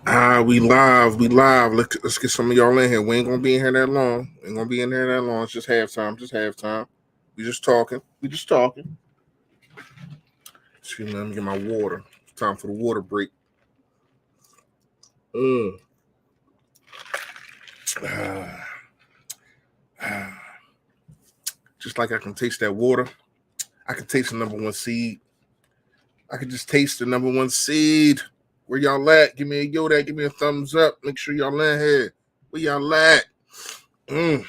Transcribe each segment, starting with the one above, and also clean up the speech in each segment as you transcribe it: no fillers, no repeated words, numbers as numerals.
We live, we live. Let's get some of y'all in here. We ain't gonna be in here that long. We ain't gonna be in here that long. It's just halftime. Just halftime. We just talking. We just talking. Excuse me. Let me get my water. Time for the water break. Mm. Ah, ah. Just like I can taste that water, I can taste the number one seed. I can just taste the number one seed. Where y'all at? Give me a yo that. Give me a thumbs up. Make sure y'all in here. Where y'all at? Mm.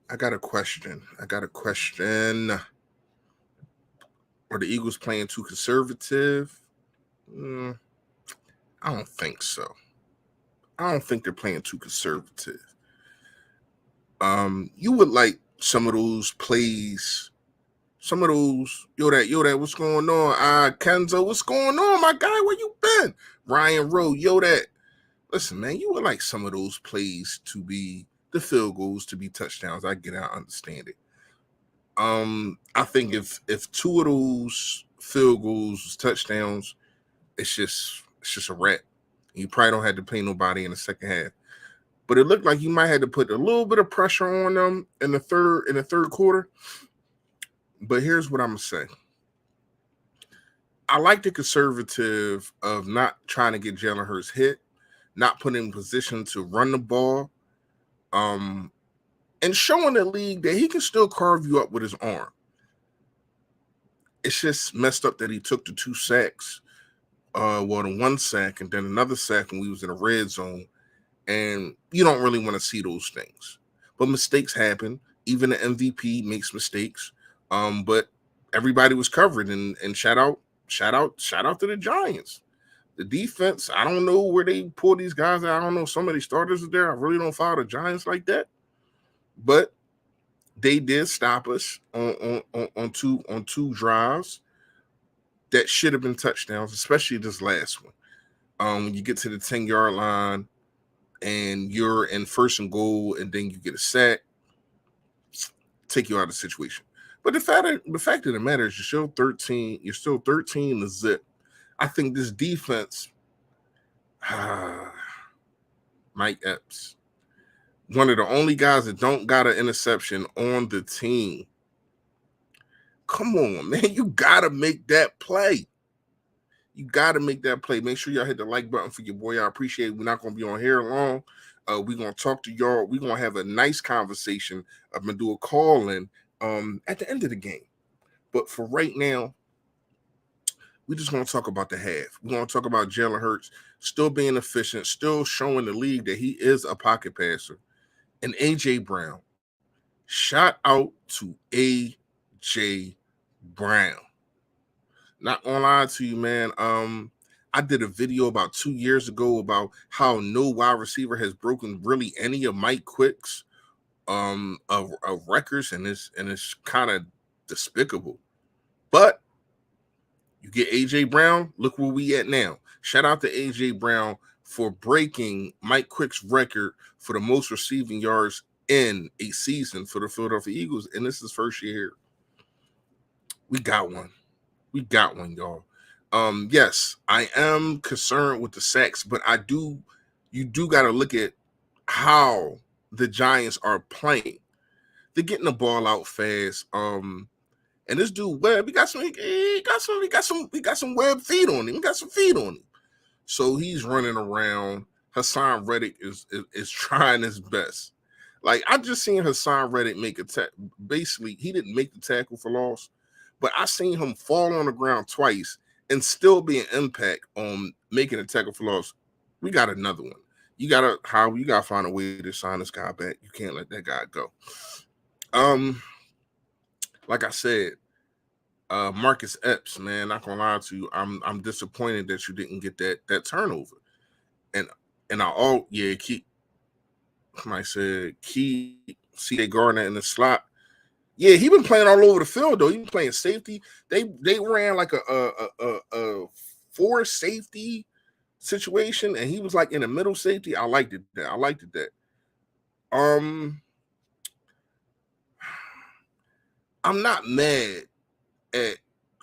I got a question. Are the Eagles playing too conservative? Mm, I don't think so. I don't think they're playing too conservative. You would like some of those plays, some of those yo that, what's going on? Kenzo, what's going on, my guy? Where you been? Ryan Rowe, yo that. Listen, man, you would like some of those plays to be the field goals to be touchdowns. I get it, I understand it. I think if two of those field goals was touchdowns, it's just a wrap. You probably don't have to play nobody in the second half. But it looked like you might have to put a little bit of pressure on them in the third quarter. But here's what I'm gonna say. I like the conservative of not trying to get Jalen Hurts hit, not putting in position to run the ball, um, and showing the league that he can still carve you up with his arm. It's just messed up that he took the 2 sacks, the 1 sack and then another sack when we was in the red zone, and you don't really want to see those things. But mistakes happen. Even the MVP makes mistakes. But everybody was covered, and shout out to the Giants. The defense, I don't know where they pull these guys out. I don't know. Some of these starters are there. I really don't follow the Giants like that. But they did stop us on two drives that should have been touchdowns, especially this last one. When you get to the 10-yard line and you're in first and goal, and then you get a sack, take you out of the situation. But the fact of the matter is, you're still 13. You're still 13 to zip. I think this defense, Mike Epps, one of the only guys that don't got an interception on the team. Come on, man, you gotta make that play. You gotta make that play. Make sure y'all hit the like button for your boy. I appreciate it. We're not gonna be on here long. We're gonna talk to y'all. We're gonna have a nice conversation. I'm gonna do a call in at the end of the game. But for right now, we just want to talk about the half. We're going to talk about Jalen Hurts still being efficient, still showing the league that he is a pocket passer. And A.J. Brown. Shout out to A.J. Brown. Not gonna lie to you, man. I did a video about 2 years ago about how no wide receiver has broken really any of Mike Quick's of records, and it's kind of despicable. But you get AJ Brown, look where we at now. Shout out to AJ Brown for breaking Mike Quick's record for the most receiving yards in a season for the Philadelphia Eagles, and this is his first year here. We got one. We got one, y'all. Yes, I am concerned with the sacks, but you do got to look at how the Giants are playing. They're getting the ball out fast. And this dude Webb, he got some Webb feet on him. He got some feet on him. So he's running around. Hassan Reddick is trying his best. Like, I just seen Hassan Reddick make a basically, he didn't make the tackle for loss, but I seen him fall on the ground twice and still be an impact on making a tackle for loss. We got another one. You gotta find a way to sign this guy back. You can't let that guy go. Like I said, Marcus Epps, man, not gonna lie to you, I'm disappointed that you didn't get that turnover. And keep somebody said keep C.A. Gardner in the slot. Yeah, he been playing all over the field though. He been playing safety. They ran like a four safety situation, and he was like in the middle safety. I liked it. That. I'm not mad at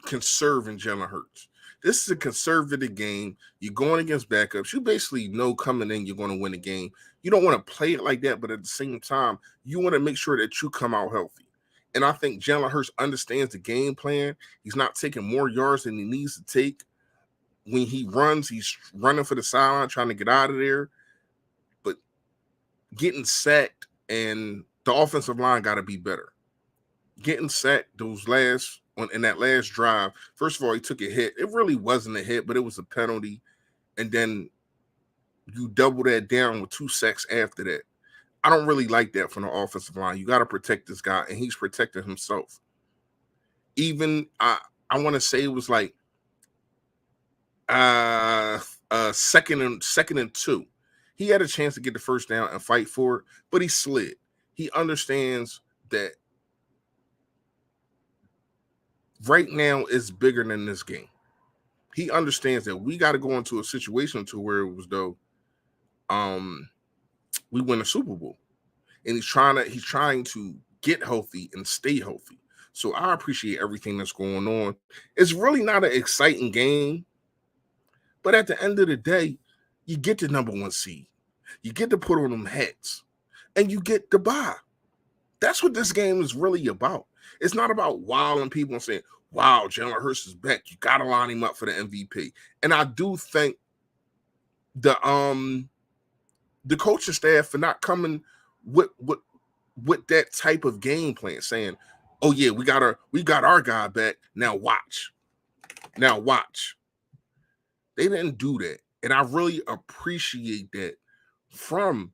conserving Jalen Hurts. This is a conservative game. You're going against backups. You basically know coming in you're going to win a game. You don't want to play it like that, but at the same time, you want to make sure that you come out healthy. And I think Jalen Hurts understands the game plan. He's not taking more yards than he needs to take. When he runs, he's running for the sideline, trying to get out of there. But getting sacked and the offensive line got to be better. Getting sacked in that last drive, first of all, he took a hit. It really wasn't a hit, but it was a penalty. And then you double that down with 2 sacks after that. I don't really like that from the offensive line. You got to protect this guy, and he's protecting himself. Even I want to say it was like second and 2. He had a chance to get the first down and fight for it, but he slid. He understands that right now is bigger than this game. He understands that we got to go into a situation to where it was though we win a Super Bowl. And he's trying to get healthy and stay healthy. So I appreciate everything that's going on. It's really not an exciting game, but at the end of the day, you get the number 1 seed. You get to put on them hats, and you get the bye. That's what this game is really about. It's not about wowing people and saying, wow, Jalen Hurts is back. You got to line him up for the MVP. And I do thank the coaching staff for not coming with that type of game plan, saying, oh yeah, we got our guy back. Now watch. They didn't do that. And I really appreciate that from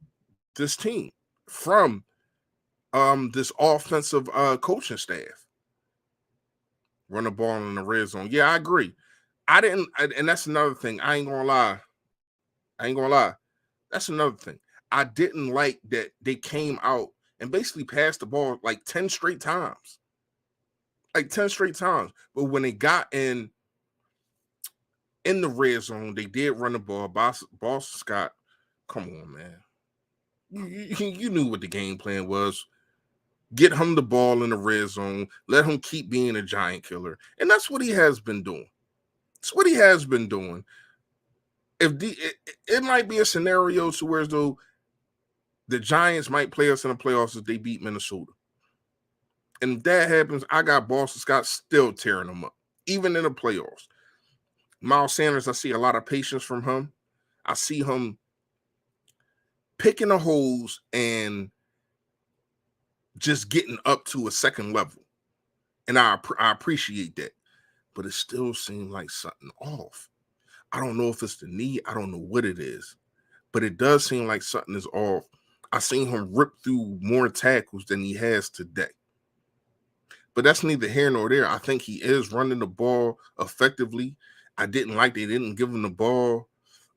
this team, from this offensive coaching staff. Run the ball in the red zone. Yeah, I agree. And that's another thing. I ain't gonna lie. That's another thing. I didn't like that they came out and basically passed the ball like 10 straight times. Like 10 straight times. But when they got in the red zone, they did run the ball. Boston Scott, come on, man. You knew what the game plan was. Get him the ball in the red zone. Let him keep being a giant killer. And that's what he has been doing. It might be a scenario to where though the Giants might play us in the playoffs if they beat Minnesota. And if that happens, I got Boston Scott still tearing them up, even in the playoffs. Miles Sanders, I see a lot of patience from him. I see him picking the holes and just getting up to a second level. And I appreciate that. But it still seemed like something off. I don't know if it's the knee. I don't know what it is. But it does seem like something is off. I seen him rip through more tackles than he has today. But that's neither here nor there. I think he is running the ball effectively. I didn't like they didn't give him the ball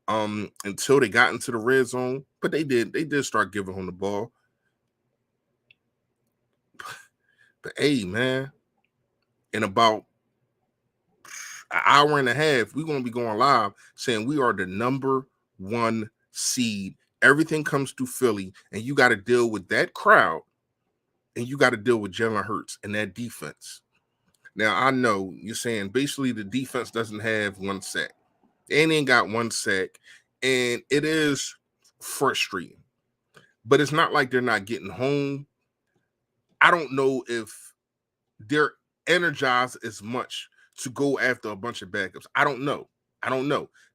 until they got into the red zone. But they did start giving him the ball. But hey, man, in about an hour and a half, we're going to be going live saying we are the number 1 seed. Everything comes through Philly, and you got to deal with that crowd, and you got to deal with Jalen Hurts and that defense. Now, I know you're saying basically the defense doesn't have 1 sack. They ain't got 1 sack, and it is frustrating. But it's not like they're not getting home. I don't know if they're energized as much to go after a bunch of backups. I don't know.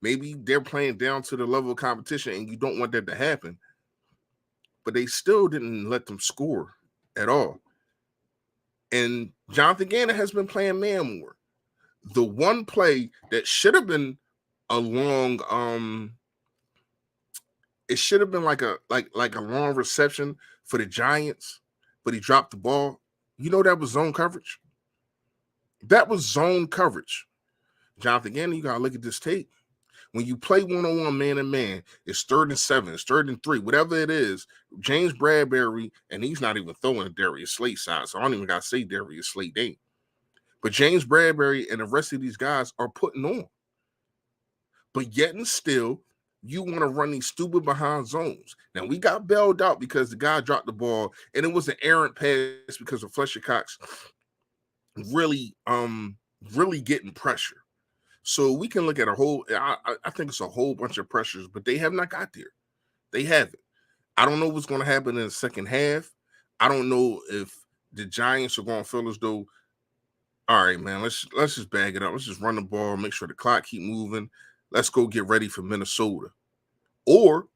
Maybe they're playing down to the level of competition and you don't want that to happen. But they still didn't let them score at all. And Jonathan Gannon has been playing man more. The one play that should have been a long it should have been like a long reception for the Giants, but he dropped the ball. You know that was zone coverage. Jonathan Gannon, you got to look at this tape. When you play one-on-one man-to-man, it's 3rd and 7, it's 3rd and 3, whatever it is. James Bradbury, and he's not even throwing a Darius Slate side, so I don't even got to say Darius Slate ain't. But James Bradbury and the rest of these guys are putting on. But yet and still, you want to run these stupid behind zones. Now, we got bailed out because the guy dropped the ball, and it was an errant pass because of Fletcher Cox really really getting pressure. So we can look at a whole. I think it's a whole bunch of pressures, but they have not got there. They haven't. I don't know what's going to happen in the second half. I don't know if the Giants are going to feel as though, all right, man, let's just bag it up. Let's just run the ball, make sure the clock keep moving. Let's go get ready for Minnesota. Or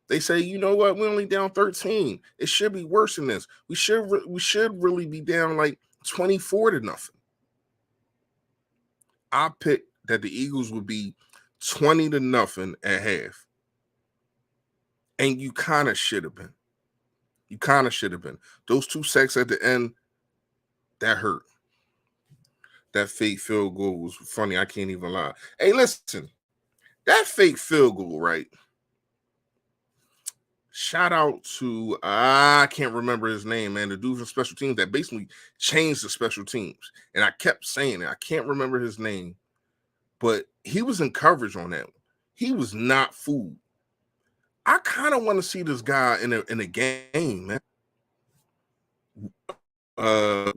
they say, you know what, we're only down 13. It should be worse than this. We should really be down like 24-0. I picked that the Eagles would be 20-0 at half. And you kind of should have been. You kind of should have been. Those 2 sacks at the end, that hurt. That fake field goal was funny. I can't even lie. Hey, listen, that fake field goal, right? Shout out to I can't remember his name, man. The dude from special teams that basically changed the special teams. And I kept saying it. I can't remember his name, but he was in coverage on that one. He was not fooled. I kind of want to see this guy in a game, man.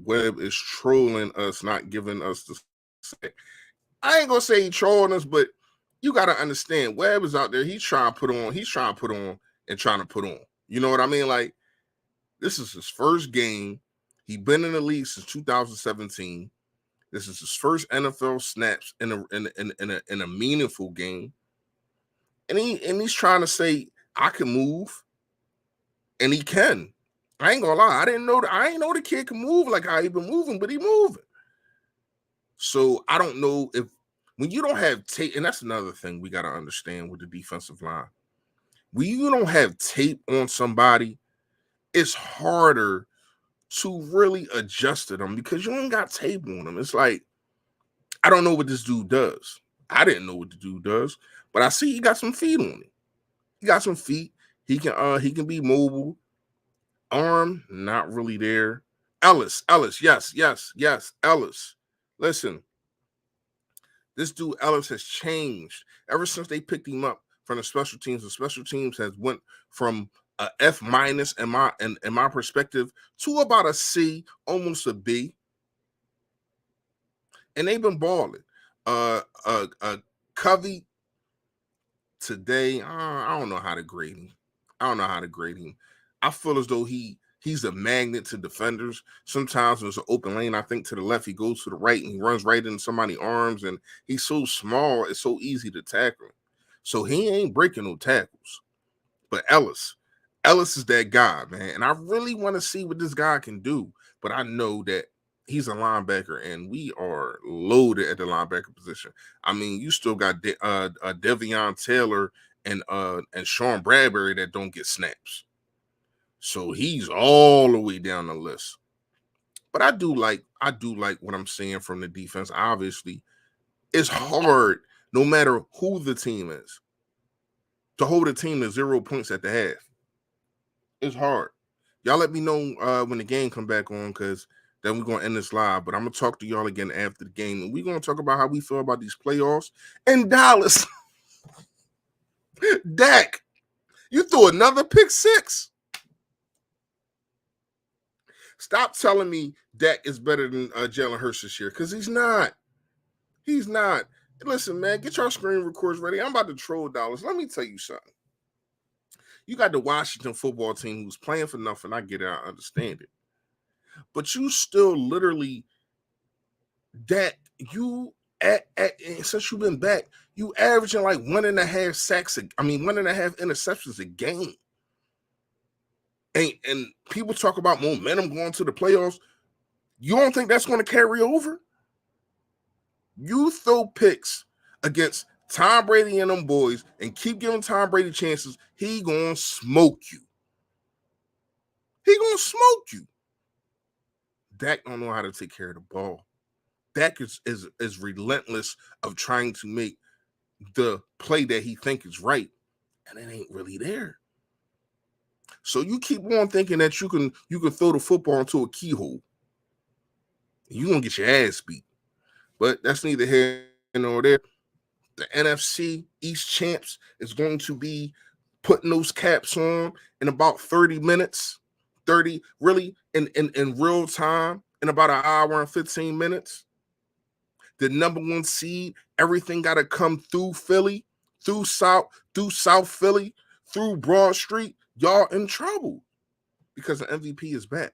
Webb is trolling us, not giving us the sack. I ain't gonna say he trolling us, but you gotta understand, Webb is out there. He's trying to put on and trying to put on. You know what I mean? Like, this is his first game. He's been in the league since 2017. This is his first NFL snaps in a meaningful game, and he's trying to say, I can move, and he can. I ain't gonna lie. I ain't know the kid can move like how he been moving, but he moving. So I don't know if when you don't have tape, and that's another thing we got to understand with the defensive line. When you don't have tape on somebody, it's harder to really adjust to them because you ain't got tape on them. It's like, I don't know what this dude does. I didn't know what the dude does, but I see he got some feet on him. He got some feet. He can be mobile. Arm, not really there. Ellis, yes, Ellis. Listen, this dude Ellis has changed ever since they picked him up from the special teams. The special teams has went from a F minus in my perspective to about a C, almost a B, and they've been balling. Covey today, I don't know how to grade him. I feel as though he's a magnet to defenders. Sometimes there's an open lane, I think to the left, he goes to the right and he runs right into somebody's arms, and he's so small, it's so easy to tackle him. So he ain't breaking no tackles. But Ellis is that guy, man. And I really want to see what this guy can do. But I know that he's a linebacker, and we are loaded at the linebacker position. I mean, you still got Devion Taylor and Sean Bradbury that don't get snaps. So he's all the way down the list. But I do like what I'm seeing from the defense. Obviously, it's hard, no matter who the team is, to hold a team to 0 points at the half. It's hard. Y'all let me know when the game come back on, because then we're going to end this live. But I'm going to talk to y'all again after the game. And we're going to talk about how we feel about these playoffs. And Dallas. Dak, you threw another pick six. Stop telling me Dak is better than Jalen Hurts this year, because he's not. He's not. Listen, man, get your screen records ready. I'm about to troll Dallas. Let me tell you something. You got the Washington football team who's playing for nothing. I get it. I understand it. But you still literally, Dak, since you've been back, you averaging like 1.5 sacks. 1.5 interceptions a game. And people talk about momentum going to the playoffs. You don't think that's going to carry over? You throw picks against Tom Brady and them boys and keep giving Tom Brady chances, he going to smoke you. He going to smoke you. Dak don't know how to take care of the ball. Dak is relentless of trying to make the play that he think is right, and it ain't really there. So you keep on thinking that you can throw the football into a keyhole. You're going to get your ass beat. But that's neither here nor there. The NFC East champs is going to be putting those caps on in about 30 minutes. 30, really, in real time. in about an hour and 15 minutes. The number one seed, everything got to come through Philly, through South Philly, through Broad Street. Y'all in trouble because the MVP is back.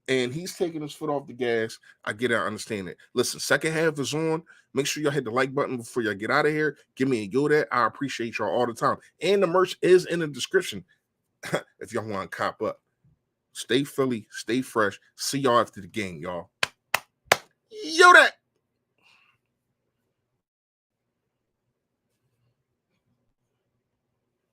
And he's taking his foot off the gas. I get it. I understand it. Listen, second half is on. Make sure y'all hit the like button before y'all get out of here. Give me a yo that. I appreciate y'all all the time. And the merch is in the description if y'all want to cop up. Stay Philly. Stay fresh. See y'all after the game, y'all. Yo that.